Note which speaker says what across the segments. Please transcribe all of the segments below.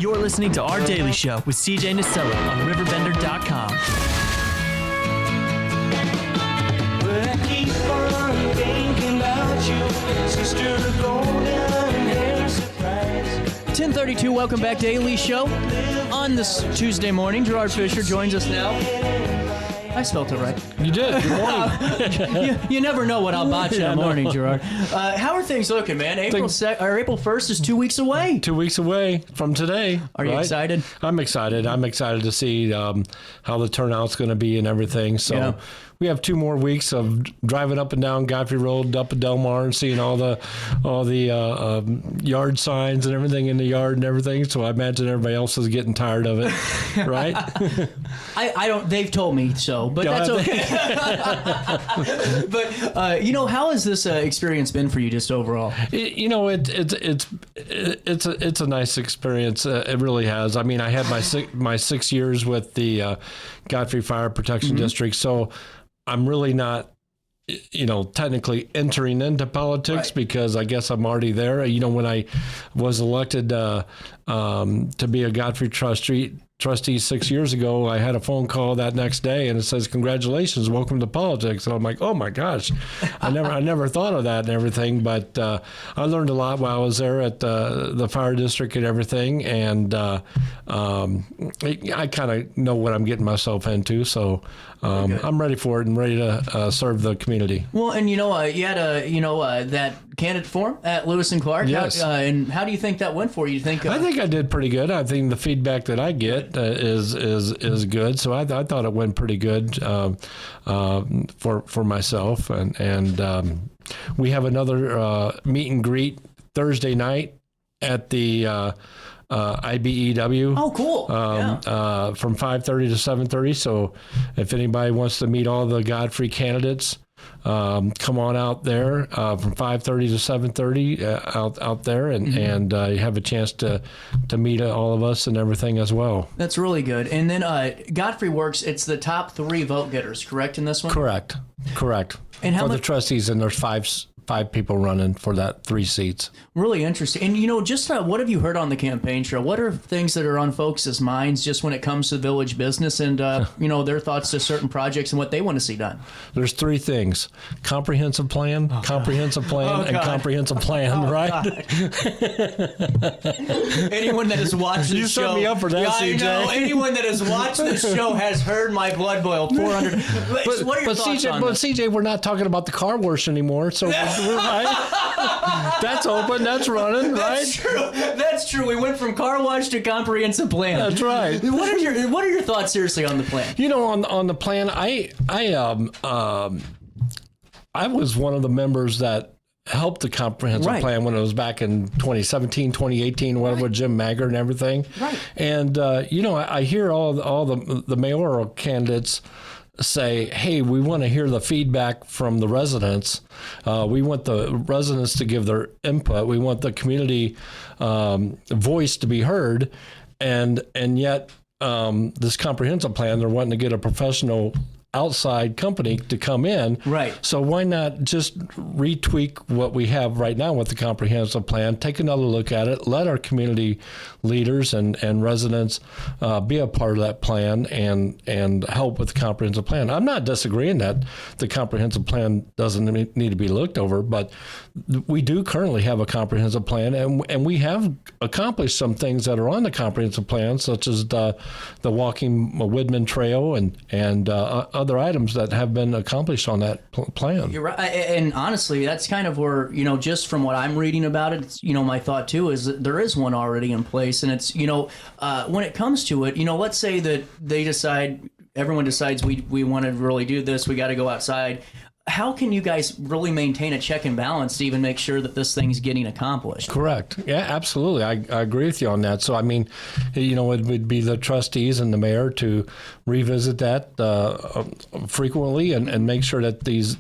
Speaker 1: You're listening to Our Daily Show with CJ Nasello on RiverBender.com.
Speaker 2: But I keep on thinking about you, sister golden hair surprise.
Speaker 1: 10:32, welcome back, Daily Show. On this Tuesday morning, Gerard Fischer joins us now. I spelled it right.
Speaker 3: You did. Good morning.
Speaker 1: you never know what I'll botch in the morning, Gerard. How are things looking, man? April 1st is 2 weeks away.
Speaker 3: 2 weeks away from today.
Speaker 1: Are you excited?
Speaker 3: I'm excited. I'm excited to see how the turnout's going to be and everything. So we have 2 more weeks of driving up and down Godfrey Road, up at Del Mar, and seeing all the yard signs and everything in the yard and everything. So I imagine everybody else is getting tired of it, right?
Speaker 1: I don't. They've told me so, but that's okay. But how has this experience been for you, just overall?
Speaker 3: It's a nice experience. It really has. I mean, I had my 6 years with the Godfrey Fire Protection District, so I'm really not, technically entering into politics because I guess I'm already there. When I was elected to be a Godfrey Trustee 6 years ago, I had a phone call that next day and it says, "Congratulations, welcome to politics." And I'm like, oh my gosh, I never thought of that and everything. But I learned a lot while I was there at the fire district and everything. And I kind of know what I'm getting myself into. So I'm ready for it and ready to serve the community.
Speaker 1: Well, and you had that candidate forum at Lewis and Clark.
Speaker 3: Yes.
Speaker 1: And how do you think that went for you?
Speaker 3: I think I did pretty good. I think the feedback that I get is good. So I thought it went pretty good for myself. And we have another meet and greet Thursday night at the IBEW.
Speaker 1: Oh, cool.
Speaker 3: From 5:30 to 7:30. So if anybody wants to meet all the Godfrey candidates, come on out there from 5:30 to 7:30 out there, and you have a chance to meet all of us and everything as well.
Speaker 1: That's really good. And then Godfrey Works, it's the top 3 vote getters, correct, in this one?
Speaker 3: Correct. And for the trustees, and there's five people running for that 3 seats.
Speaker 1: Really interesting. And, just what have you heard on the campaign trail? What are things that are on folks' minds just when it comes to village business and, their thoughts to certain projects and what they want to see done?
Speaker 3: There's 3 things: comprehensive plan, comprehensive plan, and comprehensive plan, right?
Speaker 1: Anyone that has watched this show.
Speaker 3: You set me up for that, CJ.
Speaker 1: I know. Anyone that has watched this show has heard my blood boil 400. What are your thoughts on this?
Speaker 3: CJ, we're not talking about the car wash anymore, so we're right. That's open. That's running, right?
Speaker 1: That's true. We went from car wash to comprehensive plan.
Speaker 3: That's right.
Speaker 1: What are your thoughts seriously on the plan?
Speaker 3: On the plan, I was one of the members that helped the comprehensive plan when it was back in 2017, 2018, whatever, with Jim Maggart and everything.
Speaker 1: Right.
Speaker 3: And I hear all the mayoral candidates say, hey, we want to hear the feedback from the residents. We want the residents to give their input. We want the community voice to be heard. And yet this comprehensive plan, they're wanting to get a professional outside company to come in.
Speaker 1: Right.
Speaker 3: So why not just retweak what we have right now with the comprehensive plan, take another look at it, let our community leaders and residents be a part of that plan and help with the comprehensive plan. I'm not disagreeing that the comprehensive plan doesn't need to be looked over, but we do currently have a comprehensive plan, and we have accomplished some things that are on the comprehensive plan, such as the walking Woodman Trail and other items that have been accomplished on that plan.
Speaker 1: You're right. And honestly, that's kind of where, just from what I'm reading about it, it's, my thought too is that there is one already in place. And it's, when it comes to it, let's say that everyone decides we want to really do this, we got to go outside. How can you guys really maintain a check and balance to even make sure that this thing's getting accomplished?
Speaker 3: Correct. Yeah, absolutely. I agree with you on that. So, it would be the trustees and the mayor to revisit that frequently and make sure that these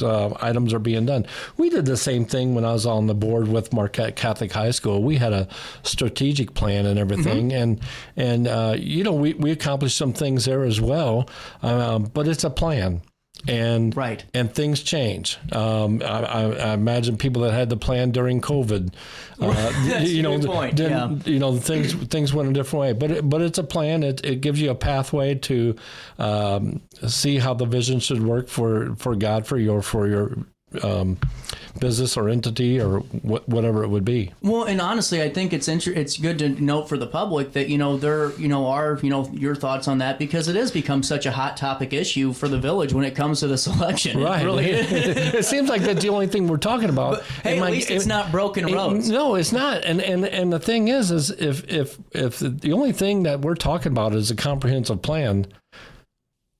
Speaker 3: items are being done. We did the same thing when I was on the board with Marquette Catholic High School. We had a strategic plan and everything, and we accomplished some things there as well. But it's a plan. and
Speaker 1: Right.
Speaker 3: and things change. I imagine people that had the plan during COVID,
Speaker 1: That's a good point.
Speaker 3: things went a different way. But it's a plan. It gives you a pathway to see how the vision should work for Godfrey or for your business or entity or whatever it would be.
Speaker 1: Well, and honestly, I think it's good to note for the public that your thoughts on that, because it has become such a hot topic issue for the village when it comes to this election.
Speaker 3: Right.
Speaker 1: It really is.
Speaker 3: It seems like that's the only thing we're talking about.
Speaker 1: But, hey, at least it's not broken roads.
Speaker 3: No, it's not. And the thing is if the only thing that we're talking about is a comprehensive plan,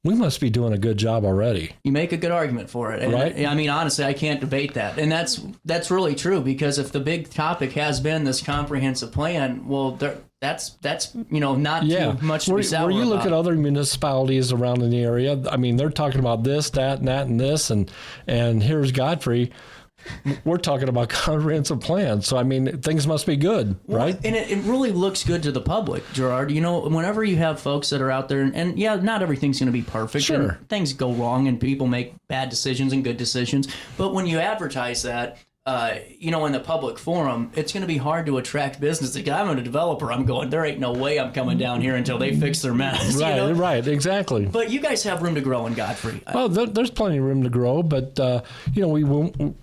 Speaker 3: we must be doing a good job already.
Speaker 1: You make a good argument for it. And,
Speaker 3: right?
Speaker 1: I mean, honestly, I can't debate that. And that's really true, because if the big topic has been this comprehensive plan, well, that's not too much to be sour
Speaker 3: Where you look
Speaker 1: about.
Speaker 3: at other municipalities around in the area, I mean, they're talking about this, that, and that, and this, and here's Godfrey. We're talking about comprehensive plans. So, I mean, things must be good, right?
Speaker 1: And it really looks good to the public, Gerard. Whenever you have folks that are out there, and not everything's going to be perfect.
Speaker 3: Sure.
Speaker 1: And things go wrong and people make bad decisions and good decisions. But when you advertise that, in the public forum, it's going to be hard to attract business. Like, I'm a developer. I'm going, there ain't no way I'm coming down here until they fix their mess.
Speaker 3: Right, exactly.
Speaker 1: But you guys have room to grow in Godfrey.
Speaker 3: Well, there's plenty of room to grow, but we won't.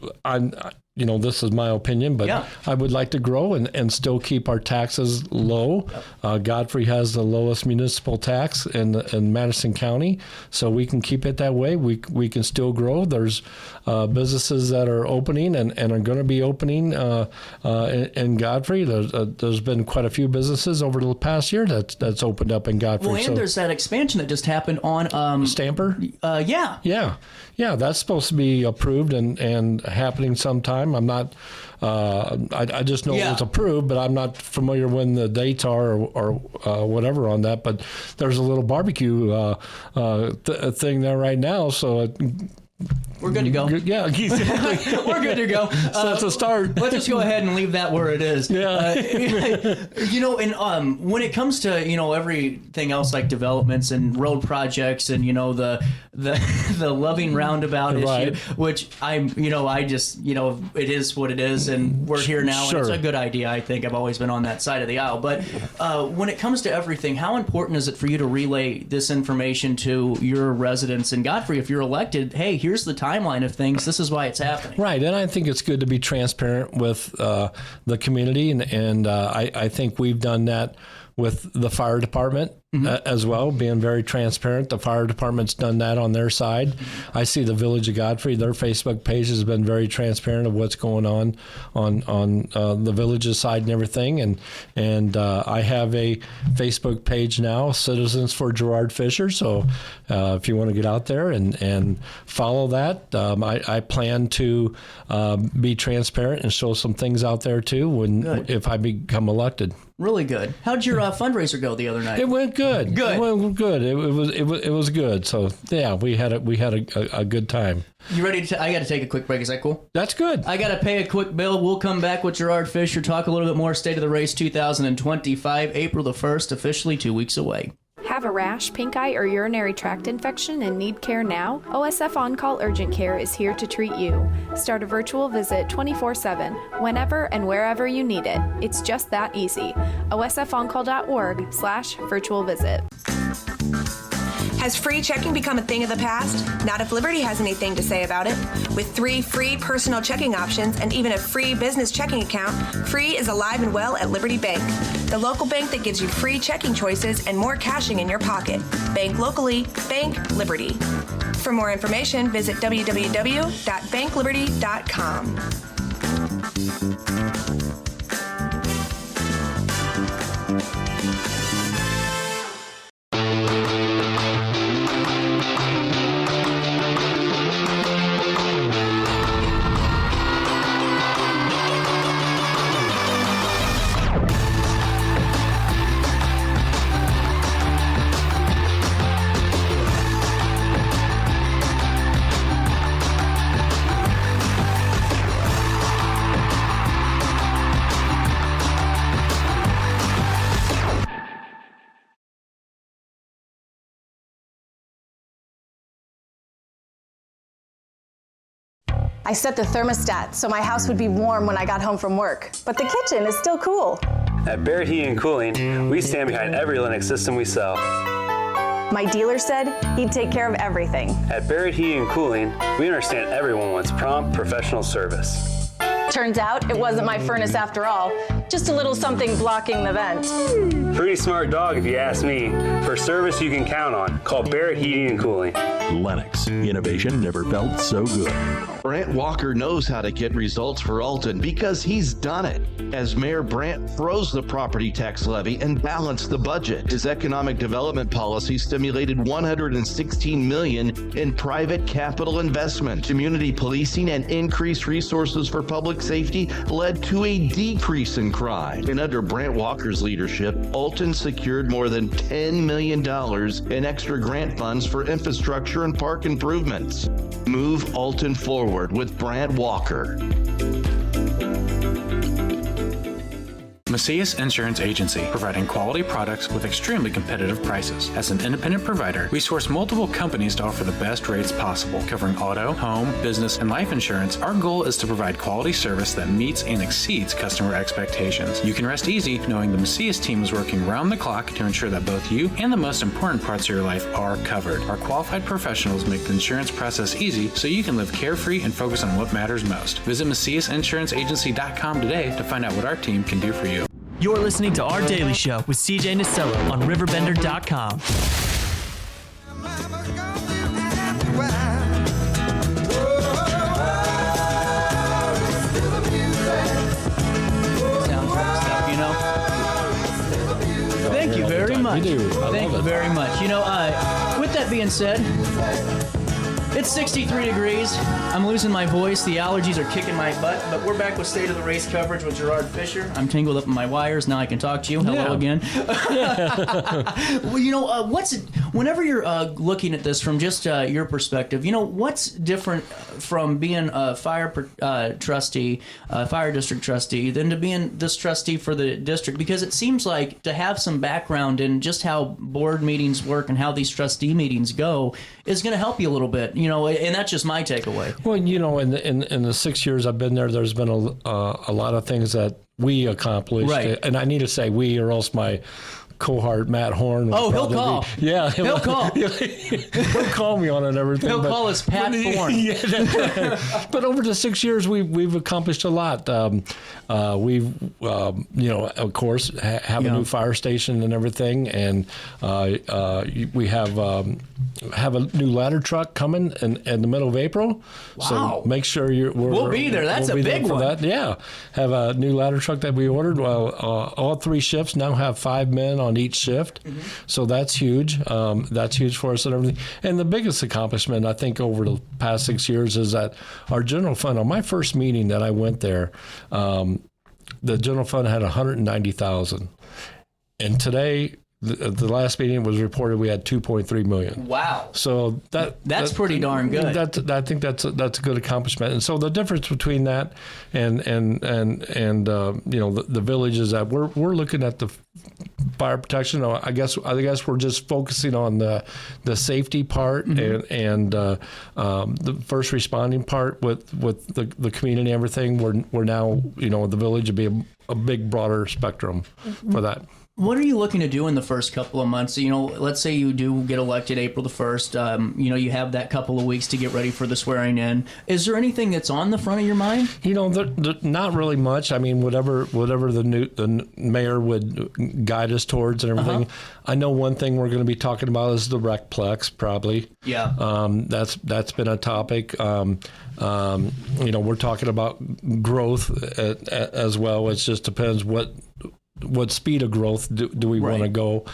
Speaker 3: This is my opinion, but I would like to grow and still keep our taxes low. Godfrey has the lowest municipal tax in Madison County, so we can keep it that way. We can still grow. There's businesses that are opening and are going to be opening in Godfrey. There's been quite a few businesses over the past year that's opened up in Godfrey.
Speaker 1: Well, and there's that expansion that just happened on
Speaker 3: Stamper. Yeah, that's supposed to be approved and happening sometime. I'm not. I just know it was approved, but I'm not familiar when the dates are or whatever on that. But there's a little barbecue thing there right now, so.
Speaker 1: We're good to go.
Speaker 3: Yeah, exactly.
Speaker 1: We're good to go.
Speaker 3: So that's a start.
Speaker 1: Let's just go ahead and leave that where it is.
Speaker 3: Yeah.
Speaker 1: And when it comes to everything else like developments and road projects and the loving roundabout issue, which it is what it is, and we're here now.
Speaker 3: Sure.
Speaker 1: And it's a good idea. I think I've always been on that side of the aisle. But when it comes to everything, how important is it for you to relay this information to your residents in Godfrey? If you're elected, hey, here's the timeline of things. This is why it's happening.
Speaker 3: Right, and I think it's good to be transparent with the community, and I think we've done that with the fire department as well, being very transparent. The fire department's done that on their side. I see the Village of Godfrey, their Facebook page has been very transparent of what's going on the village's side and everything. And I have a Facebook page now, Citizens for Gerard Fischer. So if you want to get out there and follow that, I plan to be transparent and show some things out there too if I become elected.
Speaker 1: Really good. How'd your fundraiser go the other night?
Speaker 3: It went good.
Speaker 1: Good.
Speaker 3: It went good. It was good. So yeah, we had a good time.
Speaker 1: You ready to? I got to take a quick break. Is that cool?
Speaker 3: That's good.
Speaker 1: I got to pay a quick bill. We'll come back with Gerard Fischer, talk a little bit more State of the Race 2025, April the 1st, officially 2 weeks away.
Speaker 4: Have a rash, pink eye, or urinary tract infection and need care now? OSF On Call Urgent Care is here to treat you. Start a virtual visit 24/7, whenever and wherever you need it. It's just that easy. osfoncall.org/virtual visit.
Speaker 5: Has free checking become a thing of the past? Not if Liberty has anything to say about it. With 3 free personal checking options and even a free business checking account, free is alive and well at Liberty Bank, the local bank that gives you free checking choices and more cashing in your pocket. Bank locally, bank Liberty. For more information, visit www.bankliberty.com.
Speaker 6: I set the thermostat so my house would be warm when I got home from work, but the kitchen is still cool.
Speaker 7: At Barrett Heating and Cooling, we stand behind every Lennox system we sell.
Speaker 6: My dealer said he'd take care of everything.
Speaker 7: At Barrett Heating and Cooling, we understand everyone wants prompt, professional service.
Speaker 6: Turns out it wasn't my furnace after all, just a little something blocking the vent.
Speaker 7: Pretty smart dog if you ask me. For service you can count on, call Barrett Heating and Cooling.
Speaker 8: Lennox. Innovation never felt so good.
Speaker 9: Brant Walker knows how to get results for Alton because he's done it. As Mayor Brant froze the property tax levy and balanced the budget, his economic development policy stimulated $116 million in private capital investment. Community policing and increased resources for public safety led to a decrease in crime. And under Brant Walker's leadership, Alton secured more than $10 million in extra grant funds for infrastructure and park improvements. Move Alton forward with Brant Walker.
Speaker 10: Macias Insurance Agency, providing quality products with extremely competitive prices. As an independent provider, we source multiple companies to offer the best rates possible, covering auto, home, business, and life insurance. Our goal is to provide quality service that meets and exceeds customer expectations. You can rest easy knowing the Macias team is working round the clock to ensure that both you and the most important parts of your life are covered. Our qualified professionals make the insurance process easy so you can live carefree and focus on what matters most. Visit MaciasInsuranceAgency.com today to find out what our team can do for you.
Speaker 11: You're listening to Our Daily Show with CJ Nasello on RiverBender.com.
Speaker 1: Stuff, you know. Thank you very much. Thank you very much. You know, with that being said, it's 63 degrees. I'm losing my voice. The allergies are kicking my butt. But we're back with State of the Race coverage with Gerard Fischer. I'm tangled up in my wires. Now I can talk to you. Hello again. Well, you know, whenever you're looking at this from just your perspective, you know, what's different from being a fire trustee, fire district trustee, than to being this trustee for the district? Because it seems like to have some background in just how board meetings work and how these trustee meetings go is going to help you a little bit. You know, and that's just my takeaway.
Speaker 3: Well, you know, in the 6 years I've been there, there's been a lot of things that we accomplished.
Speaker 1: Right.
Speaker 3: And I need to say we, or else my cohort Matt Horn.
Speaker 1: Oh, he'll call. He'll call.
Speaker 3: He'll call me on it and everything.
Speaker 1: He'll call us Pat Thorne.
Speaker 3: Yeah, that's right. But over the 6 years, we've accomplished a lot. We've, you know, of course, have a new fire station and everything, and we have a new ladder truck coming in the middle of April.
Speaker 1: Wow.
Speaker 3: So make sure
Speaker 1: we'll be there. That's a big one.
Speaker 3: That. Yeah, have a new ladder truck that we ordered. Well, all three shifts now have 5 men on each shift, so that's huge. That's huge for us and everything. And the biggest accomplishment, I think, over the past 6 years is that our general fund. On my first meeting that I went there, the general fund had $190,000, and today. The last meeting was reported we had 2.3 million.
Speaker 1: Wow!
Speaker 3: So that's
Speaker 1: pretty darn good.
Speaker 3: I think that's a good accomplishment. And so the difference between that and you know the village is that we're looking at the fire protection. I guess we're just focusing on the safety part and the first responding part with the community and everything. We're now, you know, the village would be a big broader spectrum for that.
Speaker 1: What are you looking to do in the first couple of months? You know, let's say you do get elected April the 1st. You know, you have that couple of weeks to get ready for the swearing in. Is there anything that's on the front of your mind?
Speaker 3: You know, not really much. I mean, whatever the mayor would guide us towards and everything. I know one thing we're going to be talking about is the recplex, probably.
Speaker 1: Yeah.
Speaker 3: That's been a topic. You know, we're talking about growth as well. It just depends what speed of growth do we want to go?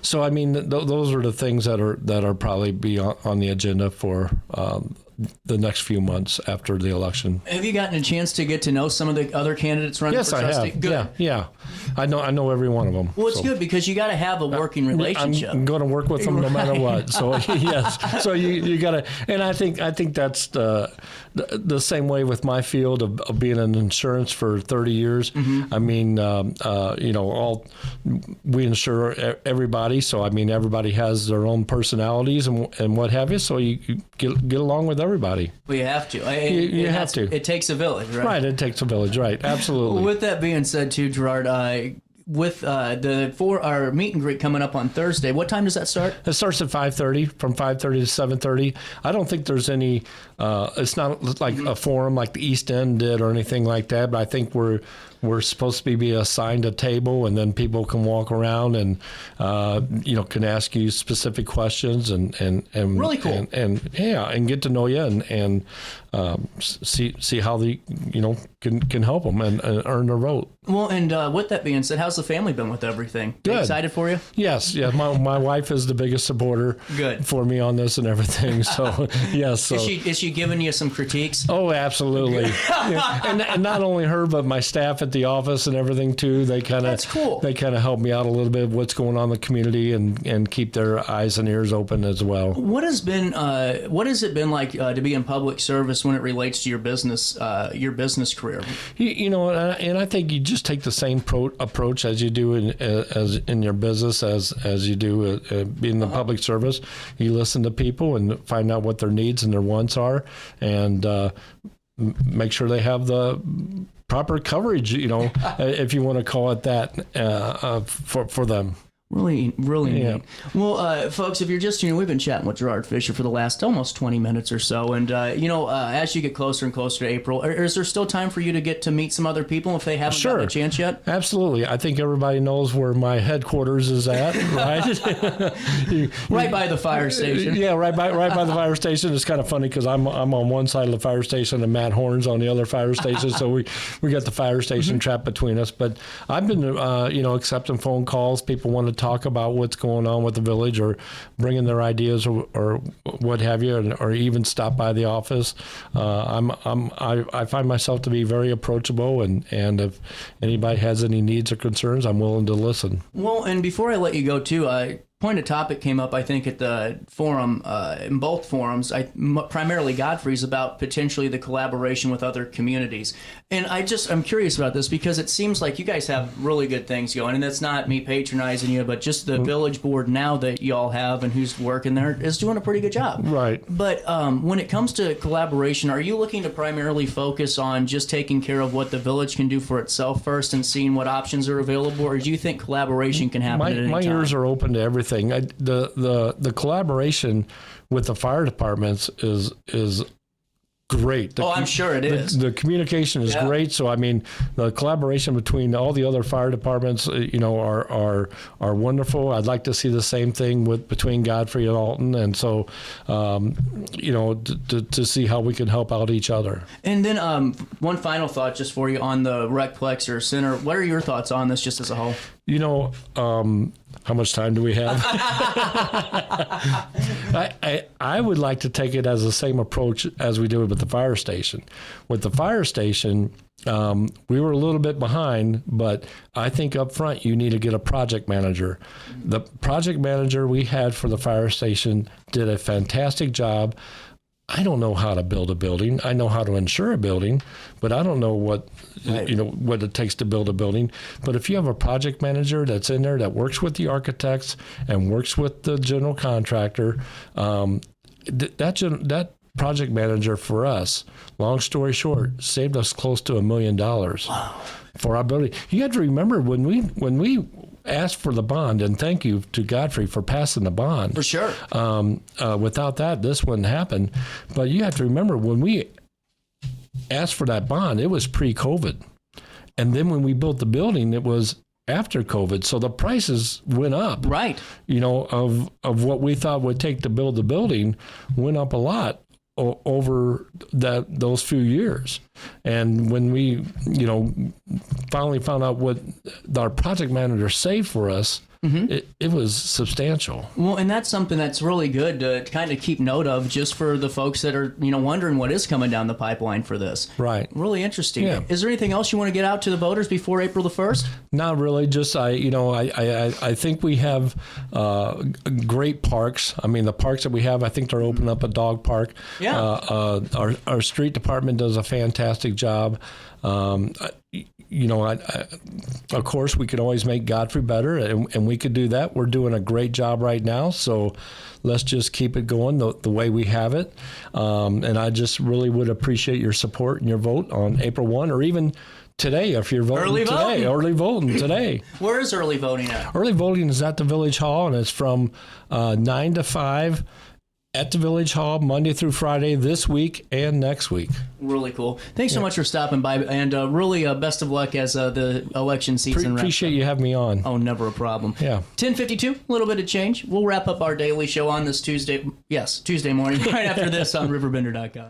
Speaker 3: So I mean, those are the things that are probably be on the agenda for the next few months after the election.
Speaker 1: Have you gotten a chance to get to know some of the other candidates running for trustee?
Speaker 3: Yes, I have.
Speaker 1: Good.
Speaker 3: Yeah. I know every one of them.
Speaker 1: Well, it's good because you got to have a working relationship.
Speaker 3: I'm going to work with them no matter what. So yes. So you got to, and I think that's the same way with my field of being in insurance for 30 years. I mean, you know, we insure everybody. So I mean, everybody has their own personalities and what have you. So you get along with everybody. everybody.
Speaker 1: Well, you have to.
Speaker 3: You have to.
Speaker 1: It takes a village, right?
Speaker 3: Right, it takes a village, right. Absolutely.
Speaker 1: Well, with that being said, too, Gerard, with our meet and greet coming up on Thursday, what time does that start?
Speaker 3: It starts at 5:30, from 5:30 to 7:30. I don't think there's any, it's not like a forum like the East End did or anything like that, but I think we're supposed to be assigned a table, and then people can walk around and, can ask you specific questions and
Speaker 1: really cool.
Speaker 3: And get to know you and see how they, can help them and earn their vote.
Speaker 1: Well, and with that being said, how's the family been with everything?
Speaker 3: Good.
Speaker 1: Excited for you?
Speaker 3: Yes. Yeah. My wife is the biggest supporter.
Speaker 1: Good.
Speaker 3: For me on this and everything. So yes. So.
Speaker 1: Is she giving you some critiques?
Speaker 3: Oh, absolutely. and not only her, but my staff at the office and everything too. They kind of
Speaker 1: That's cool.
Speaker 3: They kind of help me out a little bit of what's going on in the community and keep their eyes and ears open as well.
Speaker 1: What has it been like to be in public service when it relates to your business career?
Speaker 3: And I think you just take the same approach as you do in your business as you do being in the public service. You listen to people and find out what their needs and their wants are, and make sure they have the proper coverage, if you want to call it that, for them.
Speaker 1: Really neat. Well, folks, if you're just tuning in, we've been chatting with Gerard Fischer for the last almost 20 minutes or so. And, as you get closer and closer to April, is there still time for you to get to meet some other people if they haven't gotten a chance yet?
Speaker 3: Absolutely. I think everybody knows where my headquarters is at, right?
Speaker 1: Right by the fire station.
Speaker 3: Yeah, right by the fire station. It's kind of funny because I'm on one side of the fire station and Matt Horn's on the other fire station. So we got the fire station trapped between us. But I've been, accepting phone calls. People want to talk about what's going on with the village or bringing their ideas or what have you, or even stop by the office. I find myself to be very approachable, and if anybody has any needs or concerns, I'm willing to listen.
Speaker 1: Well, and before I let you go too, point of topic came up, I think, at the forum, in both forums, primarily Godfrey's, about potentially the collaboration with other communities. And I'm curious about this because it seems like you guys have really good things going, and that's not me patronizing you, but just the village board now that y'all have and who's working there is doing a pretty good job.
Speaker 3: Right.
Speaker 1: But when it comes to collaboration, are you looking to primarily focus on just taking care of what the village can do for itself first and seeing what options are available, or do you think collaboration can happen at any time?
Speaker 3: My ears are open to everything. The collaboration with the fire departments is great.
Speaker 1: I'm sure it is.
Speaker 3: The communication is great. So I mean, the collaboration between all the other fire departments, are wonderful. I'd like to see the same thing between Godfrey and Alton, and so to see how we can help out each other. And
Speaker 1: then one final thought just for you on the Recplex or Center. What are your thoughts on this, just as a whole?
Speaker 3: How much time do we have? I would like to take it as the same approach as we do with the fire station. With the fire station, we were a little bit behind, but I think up front you need to get a project manager. The project manager we had for the fire station did a fantastic job. I don't know how to build a building. I know how to insure a building, but I don't know what it takes to build a building. But if you have a project manager that's in there that works with the architects and works with the general contractor, that project manager for us, long story short, saved us close to $1 million for our building. You have to remember when we asked for the bond, and thank you to Godfrey for passing the bond.
Speaker 1: For sure.
Speaker 3: Without that, this wouldn't happen. But you have to remember, when we asked for that bond, it was pre-COVID. And then when we built the building, it was after COVID. So the prices went up.
Speaker 1: Right.
Speaker 3: Of what we thought would take to build the building went up a lot over those few years. And when we, finally found out what our project manager saved for us, it was substantial.
Speaker 1: Well, and that's something that's really good to kind of keep note of, just for the folks that are, wondering what is coming down the pipeline for this.
Speaker 3: Right.
Speaker 1: Really interesting.
Speaker 3: Yeah.
Speaker 1: Is there anything else you want to get out to the voters before April the 1st?
Speaker 3: Not really. Just, I think we have great parks. I mean, the parks that we have, I think they're opening up a dog park.
Speaker 1: Yeah.
Speaker 3: Our street department does a fantastic job. Of course, we can always make Godfrey better, and we could do that. We're doing a great job right now, so let's just keep it going the way we have it. And I just really would appreciate your support and your vote on April 1, or even today, if you're voting early voting today.
Speaker 1: Where is early voting at?
Speaker 3: Early voting is at the Village Hall, and it's from 9 to 5 at the Village Hall, Monday through Friday, this week and next week.
Speaker 1: Really cool. Thanks so much for stopping by, and really best of luck as the election season wraps
Speaker 3: Appreciate
Speaker 1: up.
Speaker 3: you having me on.
Speaker 1: Oh, never a problem.
Speaker 3: Yeah.
Speaker 1: 10:52, a little bit of change. We'll wrap up our daily show on this Tuesday morning, right after this on RiverBender.com.